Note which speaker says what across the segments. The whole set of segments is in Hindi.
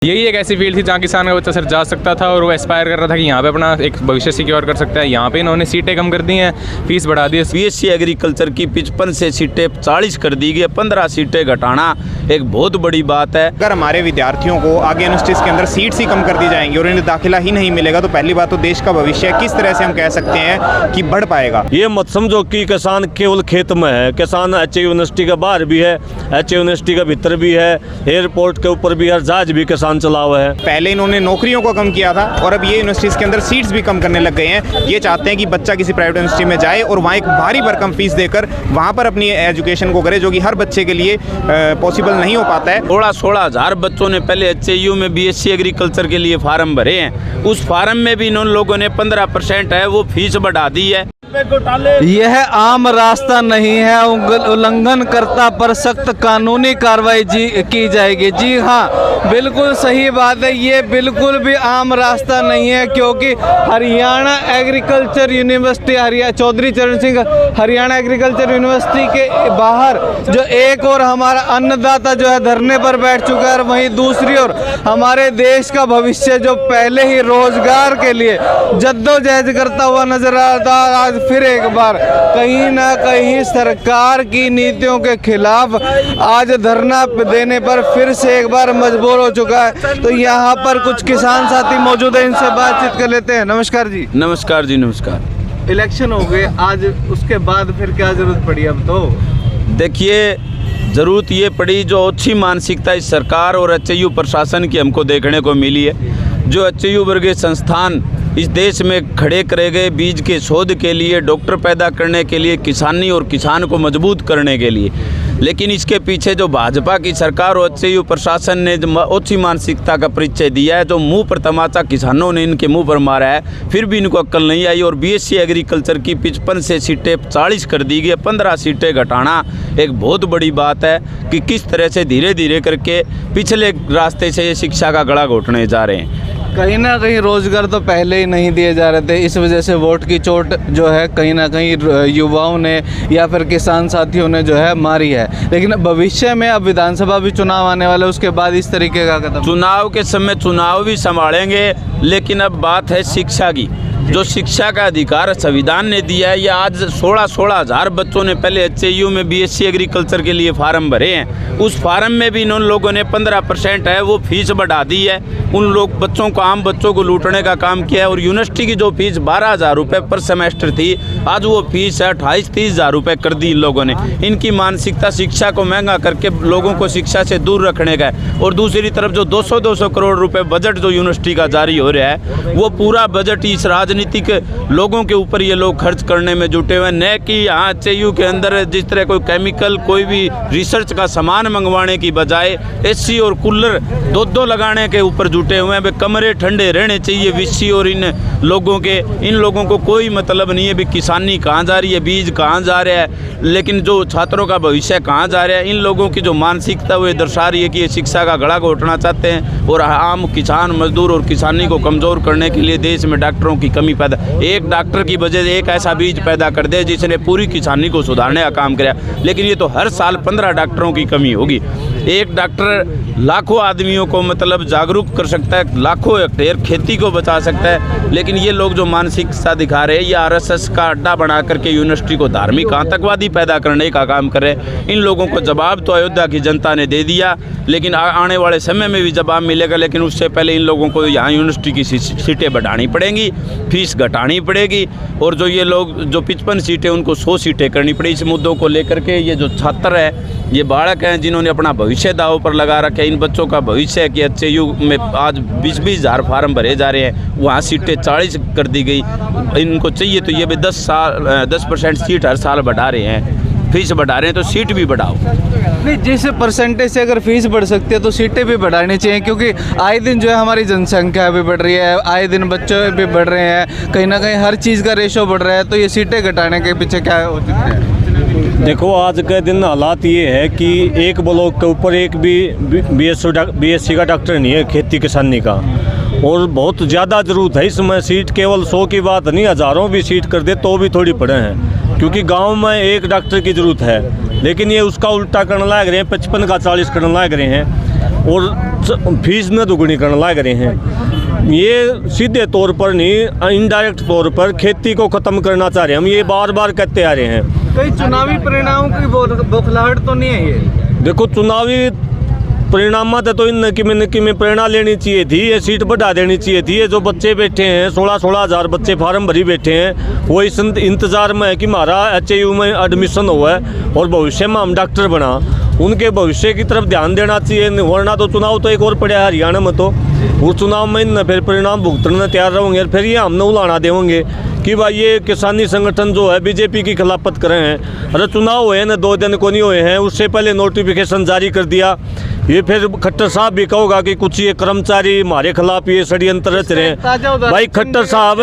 Speaker 1: यही एक ऐसी फील्ड थी जहाँ किसान का बच्चा सर जा सकता था और वो एस्पायर कर रहा था कि यहाँ पे अपना एक भविष्य सिक्योर कर सकता है। यहाँ पे इन्होंने सीटें कम कर दी हैं, फीस बढ़ा दी है।
Speaker 2: बीएससी एग्रीकल्चर की 55 से सीटें 40 कर दी गई, 15 सीटें घटाना एक बहुत बड़ी बात है।
Speaker 3: अगर हमारे विद्यार्थियों को आगे यूनिवर्सिटीज़ के अंदर सीट्स ही कम कर दी जाएंगी और इन्हें दाखिला ही नहीं मिलेगा तो पहली बात तो देश का भविष्य किस तरह से हम कह सकते हैं कि बढ़ पाएगा।
Speaker 4: ये मत समझो कि किसान केवल खेत में है, किसान एचए यूनिवर्सिटी के बाहर भी है, एचए यूनिवर्सिटी के भीतर भी है, एयरपोर्ट के ऊपर भी है, जहाज भी किसान चला हुआ है।
Speaker 3: पहले इन्होंने नौकरियों को कम किया था और अब ये यूनिवर्सिटीज़ के अंदर सीट्स भी कम करने लग गए हैं। ये चाहते हैं कि बच्चा किसी प्राइवेट यूनिवर्सिटी में जाए और वहाँ एक भारी भरकम फीस देकर वहाँ पर अपनी एजुकेशन को करे, जो कि हर बच्चे के लिए पॉसिबल नहीं हो पाता है।
Speaker 2: 16 हज़ार बच्चों ने पहले एचएयू में बीएससी एग्रीकल्चर के लिए फार्म भरे हैं। उस फार्म में भी इन लोगों ने 15% है वो फीस बढ़ा दी है।
Speaker 5: यह आम रास्ता नहीं है, उल्लंघनकर्ता पर सख्त कानूनी कार्रवाई की जाएगी। जी हाँ, बिल्कुल सही बात है। ये बिल्कुल भी आम रास्ता नहीं है, क्योंकि हरियाणा एग्रीकल्चर यूनिवर्सिटी चौधरी चरण सिंह हरियाणा एग्रीकल्चर यूनिवर्सिटी के बाहर जो एक और हमारा अन्नदाता जो है धरने पर बैठ चुका है और वहीं दूसरी ओर हमारे देश का भविष्य जो पहले ही रोजगार के लिए जद्दोजहद करता हुआ नजर आता, आज फिर एक बार कहीं ना कहीं सरकार की नीतियों के खिलाफ आज धरना देने पर फिर से एक बार मजबूर हो चुका है। तो यहाँ पर कुछ किसान साथी मौजूद हैं, इनसे बातचीत कर लेते हैं। नमस्कार जी।
Speaker 2: नमस्कार जी, नमस्कार।
Speaker 5: इलेक्शन हो गए आज, उसके बाद फिर क्या जरूरत पड़ी? अब तो
Speaker 2: देखिए, ज़रूरत ये पड़ी जो अच्छी मानसिकता इस सरकार और एचएयू प्रशासन की हमको देखने को मिली है। जो एचएयू वर्गीय संस्थान इस देश में खड़े करे गए बीज के शोध के लिए, डॉक्टर पैदा करने के लिए, किसानी और किसान को मजबूत करने के लिए, लेकिन इसके पीछे जो भाजपा की सरकार और एचएयू प्रशासन ने जो अच्छी मानसिकता का परिचय दिया है, जो मुंह पर तमाचा किसानों ने इनके मुंह पर मारा है, फिर भी इनको अक्ल नहीं आई और बीएससी एग्रीकल्चर की 55 से सीटें 40 कर दी गई, 15 सीटें घटाना एक बहुत बड़ी बात है कि किस तरह से धीरे धीरे करके पिछले रास्ते से ये शिक्षा का गला घोटने जा रहे हैं।
Speaker 5: कहीं ना कहीं रोजगार तो पहले ही नहीं दिए जा रहे थे, इस वजह से वोट की चोट जो है कहीं ना कहीं युवाओं ने या फिर किसान साथियों ने जो है मारी है। लेकिन भविष्य में अब विधानसभा भी चुनाव आने वाले, उसके बाद इस तरीके का कदम,
Speaker 2: चुनाव के समय चुनाव भी संभालेंगे, लेकिन अब बात है शिक्षा की। जो शिक्षा का अधिकार संविधान ने दिया है, या आज 16 हज़ार बच्चों ने पहले एचएयू में बीएससी एग्रीकल्चर के लिए फार्म भरे हैं। उस फार्म में भी इन लोगों ने 15% है वो फीस बढ़ा दी है। उन लोग बच्चों को, आम बच्चों को लूटने का काम किया है। और यूनिवर्सिटी की जो फीस 12,000 रुपये पर सेमेस्टर थी, आज वो फीस है 28-30 हज़ार रुपये कर दी इन लोगों ने। इनकी मानसिकता शिक्षा को महंगा करके लोगों को शिक्षा से दूर रखने का है। और दूसरी तरफ जो 200 करोड़ रुपये बजट जो यूनिवर्सिटी का जारी हो रहा है, वो पूरा बजट इस राजनीतिक लोगों के ऊपर ये लोग खर्च करने में जुटे हुए हैं। न कि यहाँ एचएयू के अंदर जिस तरह कोई केमिकल, कोई भी रिसर्च का सामान मंगवाने की बजाय एसी और कूलर दो लगाने के ऊपर जुटे हुए हैं। कमरे ठंडे रहने चाहिए वीसी और इन लोगों को कोई मतलब नहीं है भी किसानी कहाँ जा रही है, बीज कहाँ जा रहा है, लेकिन जो छात्रों का भविष्य कहाँ जा रहा है। इन लोगों की जो मानसिकता वो दर्शा रही है कि ये शिक्षा का गला घोटना चाहते हैं और आम किसान, मजदूर और किसानी को कमज़ोर करने के लिए देश में डॉक्टरों की कमी पैदा, एक डॉक्टर की वजह से एक ऐसा बीज पैदा कर दे जिसने पूरी किसानी को सुधारने का काम किया। लेकिन ये तो हर साल 15 डॉक्टरों की कमी होगी। एक डॉक्टर लाखों आदमियों को मतलब जागरूक कर सकता है, लाखों हेक्टेयर खेती को बचा सकता है। लेकिन ये लोग जो मानसिकता दिखा रहे हैं, ये आरएसएस का अड्डा बना करके यूनिवर्सिटी को धार्मिक आतंकवादी पैदा करने का काम कर रहे हैं। इन लोगों को जवाब तो अयोध्या की जनता ने दे दिया, लेकिन आने वाले समय में भी जवाब मिलेगा। लेकिन उससे पहले इन लोगों को यहाँ यूनिवर्सिटी की सीटें बढ़ानी पड़ेंगी, फीस घटानी पड़ेगी, और जो ये लोग जो 55 सीटें उनको 100 सीटें करनी पड़ी। इस मुद्दों को लेकर के ये जो छात्र है, ये बालक हैं जिन्होंने अपना भविष्य दाव पर लगा रखा है, इन बच्चों का भविष्य है कि एचएयू में आज 20-20 हज़ार फार्म भरे जा रहे हैं, वहाँ सीटें 40 कर दी गई। इनको चाहिए तो ये भी 10% सीट हर साल बढ़ा रहे हैं, फीस बढ़ा रहे हैं, तो सीट भी बढ़ाओ।
Speaker 5: नहीं, जिस परसेंटेज से अगर फीस बढ़ सकती है तो सीटें भी बढ़ानी चाहिए, क्योंकि आए दिन जो है हमारी जनसंख्या भी बढ़ रही है, आए दिन बच्चे भी बढ़ रहे हैं, कहीं ना कहीं हर चीज़ का रेशो बढ़ रहा है। तो ये सीटें घटाने के पीछे क्या हो सकता है?
Speaker 4: देखो, आज के दिन हालात ये है कि एक ब्लॉक के ऊपर एक भी बीएससी का डॉक्टर नहीं है खेती किसानी का, और बहुत ज़्यादा ज़रूरत है इसमें सीट। केवल 100 की बात नहीं, हज़ारों भी सीट कर दे तो भी थोड़ी पड़े हैं, क्योंकि गांव में एक डॉक्टर की ज़रूरत है। लेकिन ये उसका उल्टा करने लग रहे हैं, 55 का 40 करने लग रहे हैं। और फीस न दुगनी करने लग रहे हैं। ये सीधे तौर पर नहीं, इनडायरेक्ट तौर पर खेती को ख़त्म करना चाह रहे हैं। हम ये बार बार कहते आ रहे हैं।
Speaker 5: कई चुनावी परिणामों की बौखलाहट तो नहीं है ये?
Speaker 4: देखो, चुनावी परिणाम तो इन की में प्रेरणा लेनी चाहिए थी, ये सीट बढ़ा देनी चाहिए थी। ये जो बच्चे बैठे हैं 16-16 हज़ार बच्चे फार्म भरी बैठे हैं, वो इस इंतज़ार में है कि हमारा HAU में एडमिशन हुआ है और भविष्य में हम डॉक्टर बना। उनके भविष्य की तरफ ध्यान देना चाहिए, वरना तो चुनाव तो एक और पड़ा है हरियाणा में, तो उस चुनाव में इन फिर परिणाम भुगतने तैयार रहेंगे। फिर ये हमने उलाना देंगे कि भाई ये किसानी संगठन जो है बीजेपी की खिलाफत कर रहे हैं। अरे चुनाव हुए ना 2 दिन को नहीं हुए हैं, उससे पहले नोटिफिकेशन जारी कर दिया। ये फिर खट्टर साहब भी कहोगा कि कुछ ये कर्मचारी हमारे खिलाफ ये षड्यंत्र रच रहे हैं। भाई खट्टर साहब,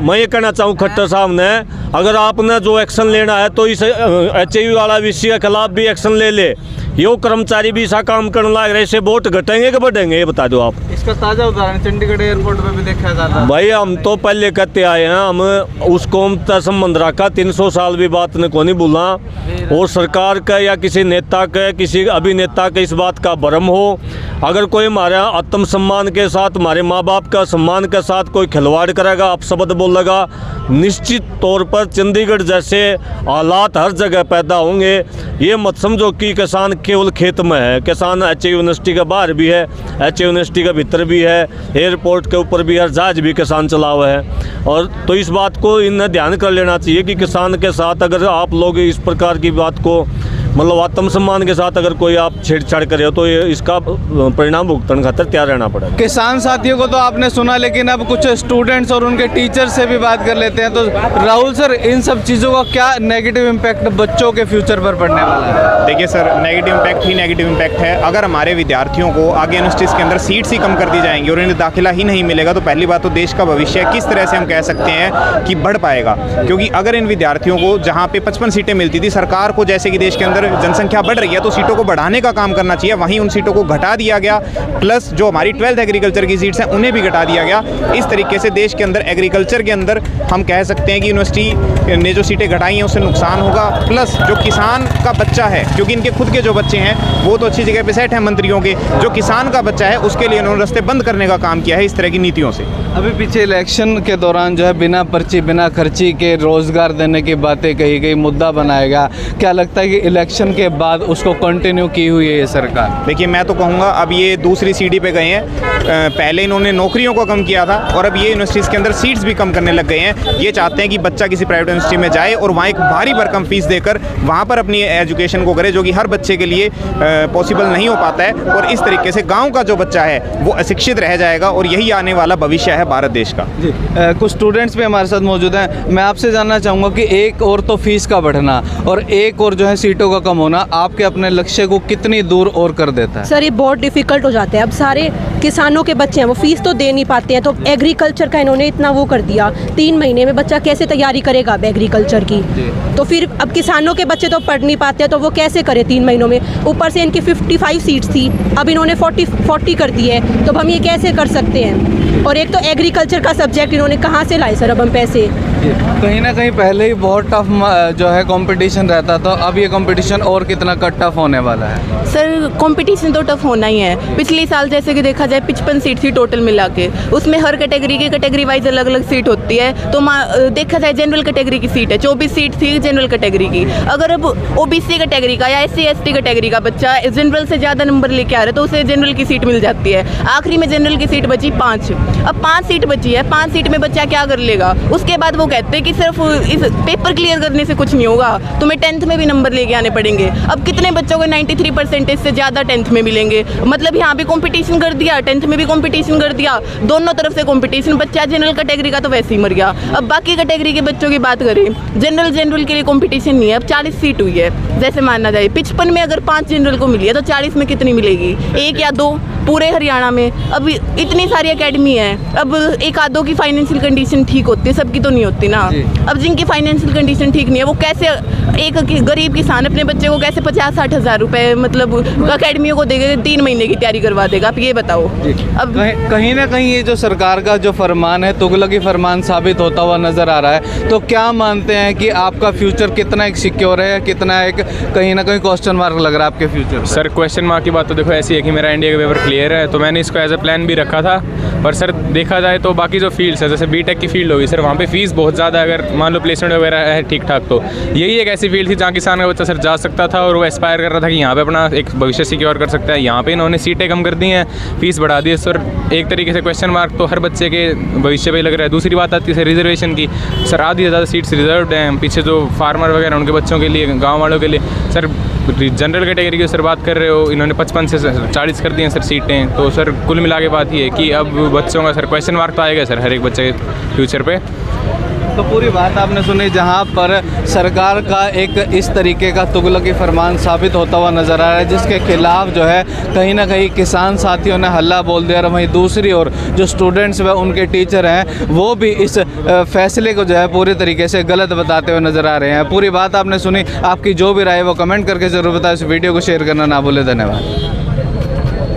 Speaker 4: मैं ये कहना चाहूँ खट्टर साहब ने, अगर आपने जो एक्शन लेना है तो इस HAU वाला विषय के खिलाफ भी एक्शन ले ले। यो कर्मचारी भी ऐसा काम करने लग रहे, इससे वोट घटेंगे कि बढ़ेंगे, ये बता दो आप।
Speaker 5: इसका ताज़ा उदाहरण चंडीगढ़ एयरपोर्ट में भी देखा जा रहा है।
Speaker 4: भाई हम तो पहले कहते आए हैं, हम उस कौम का संबंध रखा, 300 साल भी बात ने को नहीं भूला। और सरकार का या किसी नेता का, किसी अभिनेता का इस बात का भ्रम हो, अगर कोई हमारे आत्मसम्मान के साथ, हमारे माँ बाप का सम्मान के साथ कोई खिलवाड़ करेगा, आप शब्द बोलेगा, निश्चित तौर पर चंडीगढ़ जैसे हालात हर जगह पैदा होंगे। ये मत समझो कि किसान केवल खेत में है, किसान HAU यूनिवर्सिटी के बाहर भी है, HAU यूनिवर्सिटी के भीतर भी है, एयरपोर्ट के ऊपर भी हर जहाज भी किसान चला हुआ है। और तो इस बात को इन्हें ध्यान कर लेना चाहिए कि किसान के साथ अगर आप लोग इस प्रकार की बात को, मतलब आत्मसम्मान के साथ अगर कोई आप छेड़छाड़ करे हो, तो ये इसका परिणाम भुगतने खातिर तैयार रहना पड़ेगा।
Speaker 5: किसान साथियों को तो आपने सुना, लेकिन अब कुछ स्टूडेंट्स और उनके टीचर से भी बात कर लेते हैं। तो राहुल सर, इन सब चीज़ों का क्या नेगेटिव इम्पैक्ट बच्चों के फ्यूचर पर पड़ने वाला है?
Speaker 3: देखिए sir, negative impact he negative impact है। अगर हमारे विद्यार्थियों को आगे यूनिवर्सिटीज़ के अंदर सीट्स ही कम कर दी जाएंगी और इन्हें दाखिला ही नहीं मिलेगा, तो पहली बात तो देश का भविष्य किस तरह से हम कह सकते हैं कि बढ़ पाएगा। क्योंकि अगर इन विद्यार्थियों को जहाँ पे 55 सीटें मिलती थी, सरकार को जैसे कि देश के अंदर जनसंख्या बढ़ रही है तो सीटों को बढ़ाने का काम करना चाहिए, वहीं उन सीटों को घटा दिया गया। प्लस जो हमारी 12th एग्रीकल्चर की सीट्स हैं उन्हें भी घटा दिया गया। इस तरीके से देश के अंदर एग्रीकल्चर के अंदर हम कह सकते हैं कि यूनिवर्सिटी ने जो सीटें घटाई हैं उससे नुकसान होगा। प्लस जो किसान का बच्चा है, क्योंकि इनके खुद के जो बच्चे हैं वो तो अच्छी जगह पे सेट हैं मंत्रियों के, जो किसान का बच्चा है उसके लिए उन्होंने रास्ते बंद करने का काम किया है इस तरह की नीतियों से।
Speaker 5: अभी पीछे इलेक्शन के दौरान जो है बिना पर्ची बिना खर्ची के रोजगार देने की बातें कही गई, मुद्दा बनाएगा। क्या लगता है कि इलेक्शन के बाद उसको कंटिन्यू की हुई है ये सरकार?
Speaker 3: देखिए, मैं तो कहूँगा अब ये दूसरी सीढ़ी पे गए हैं। पहले इन्होंने नौकरियों को कम किया था और अब ये यूनिवर्सिटीज़ के अंदर सीट्स भी कम करने लग गए हैं। ये चाहते हैं कि बच्चा किसी प्राइवेट यूनिवर्सिटी में जाए और वहाँ एक भारी भरकम फीस देकर वहाँ पर अपनी एजुकेशन को करे, जो कि हर बच्चे के लिए पॉसिबल नहीं हो पाता है। और इस तरीके से गाँव का जो बच्चा है वो अशिक्षित रह जाएगा और यही आने वाला भविष्य है भारत देश का।
Speaker 5: जी, कुछ स्टूडेंट्स भी हमारे साथ मौजूद हैं। मैं आपसे जानना चाहूँगा कि एक और तो फीस का बढ़ना और एक और जो है सीटों का कम होना आपके अपने लक्ष्य को कितनी दूर और कर देता है?
Speaker 6: सर, ये बहुत डिफ़िकल्ट हो जाता है। अब सारे किसानों के बच्चे हैं, वो फीस तो दे नहीं पाते हैं, तो एग्रीकल्चर का इन्होंने इतना वो कर दिया। 3 महीने में बच्चा कैसे तैयारी करेगा अब एग्रीकल्चर की? तो फिर अब किसानों के बच्चे तो पढ़ नहीं पाते हैं, तो वो कैसे करे 3 महीनों में? ऊपर से इनकी 55 सीट्स थी, अब इन्होंने 40 कर दी है, तो अब हम ये कैसे कर सकते हैं? और एक तो एग्रीकल्चर का सब्जेक्ट इन्होंने कहाँ से लाए सर अब हम पैसे?
Speaker 5: कहीं ना कहीं पहले ही बहुत टफ जो है कंपटीशन रहता, तो अब ये कंपटीशन और कितना टफ होने वाला है?
Speaker 7: सर, कंपटीशन तो टफ होना ही है। पिछले साल जैसे कि देखा जाए 55 सीट थी टोटल मिला के, उसमें हर कैटेगरी वाइज अलग अलग सीट होती है। तो देखा जाए जनरल कैटेगरी की सीट है, 24 सीट थी जनरल कैटेगरी की। अगर अब OBC कैटेगरी का या SC ST कैटेगरी का बच्चा जनरल से ज़्यादा नंबर लेके आ रहा है तो उसे जनरल की सीट मिल जाती है। आखिरी में जनरल की सीट बची 5। अब 5 सीट बची है, 5 सीट में बच्चा क्या कर लेगा? उसके बाद वो कहते हैं कि सिर्फ इस पेपर क्लियर करने से कुछ नहीं होगा, तुम्हें 10th में भी नंबर लेके आने पड़ेंगे। अब कितने बच्चों को 93% से ज़्यादा 10th में मिलेंगे? मतलब यहाँ भी कंपटीशन कर दिया, 10th में भी कंपटीशन कर दिया, दोनों तरफ से कंपटीशन। बच्चा जनरल कैटेगरी का तो वैसे ही मर गया। अब बाकी कैटेगरी के बच्चों की बात करें, जनरल के लिए कंपटीशन नहीं है। अब 40 सीट हुई है, जैसे मानना जाए 55 में अगर 5 जनरल को मिली है तो 40 में कितनी मिलेगी? 1 या 2 पूरे हरियाणा में। अब इतनी सारी एकेडमी है, अब एक आधों की फाइनेंशियल कंडीशन ठीक होती है, सबकी तो नहीं होती ना। अब जिनकी फाइनेंशियल कंडीशन ठीक नहीं है वो कैसे, एक गरीब किसान अपने बच्चे को कैसे 50-60 हज़ार रुपये मतलब अकेडमियों को देगा, 3 महीने की तैयारी करवा देगा? आप ये बताओ। अब
Speaker 5: कहीं ना कहीं ये जो सरकार का जो फरमान है तुगलकी फरमान साबित होता हुआ नज़र आ रहा है। तो क्या मानते हैं कि आपका फ्यूचर कितना एक सिक्योर है, कितना एक कहीं ना कहीं क्वेश्चन मार्क लग रहा है आपके फ्यूचर पे?
Speaker 1: सर क्वेश्चन मार्क की बात तो देखो ऐसी है कि मेरा इंडिया का पेपर क्लियर है, तो मैंने इसको एज अ प्लान भी रखा था। पर सर देखा जाए तो बाकी जो फील्ड्स है जैसे बीटेक की फील्ड होगी सर, वहाँ पे फीस बहुत ज़्यादा है, अगर मान लो प्लेसमेंट वगैरह है ठीक ठाक तो यही एक ऐसी फील्ड थी जहाँ किसान का बच्चा सर जा सकता था और वो एस्पायर कर रहा था कि यहाँ पे अपना एक भविष्य सिक्योर कर सकता है। यहाँ पे इन्होंने सीटें कम कर दी हैं, फीस बढ़ा दी है सर। एक तरीके से क्वेश्चन मार्क तो हर बच्चे के भविष्य पे लग रहा है। दूसरी बात आती है सर रिजर्वेशन की, सर आधी से ज़्यादा सीट्स रिजर्व्ड हैं पीछे जो फार्मर वगैरह उनके बच्चों के लिए, गाँव वालों के लिए। सर जनरल कैटेगरी की सर बात कर रहे हो, इन्होंने 55 से 40 कर दी हैं सर सीटें। तो सर कुल मिला के बात ये है कि अब बच्चों का सर क्वेश्चन मार्क तो आएगा सर हर एक बच्चे के फ्यूचर पे।
Speaker 5: तो पूरी बात आपने सुनी, जहां पर सरकार का एक इस तरीके का तुगलकी फरमान साबित होता हुआ नज़र आ रहा है, जिसके खिलाफ जो है कहीं ना कहीं किसान साथियों ने हल्ला बोल दिया। और वहीं दूसरी ओर जो स्टूडेंट्स व उनके टीचर हैं वो भी इस फैसले को जो है पूरी तरीके से गलत बताते हुए नज़र आ रहे हैं। पूरी बात आपने सुनी, आपकी जो भी राय वो कमेंट करके ज़रूर बताएं। इस वीडियो को शेयर करना ना भूलें। धन्यवाद।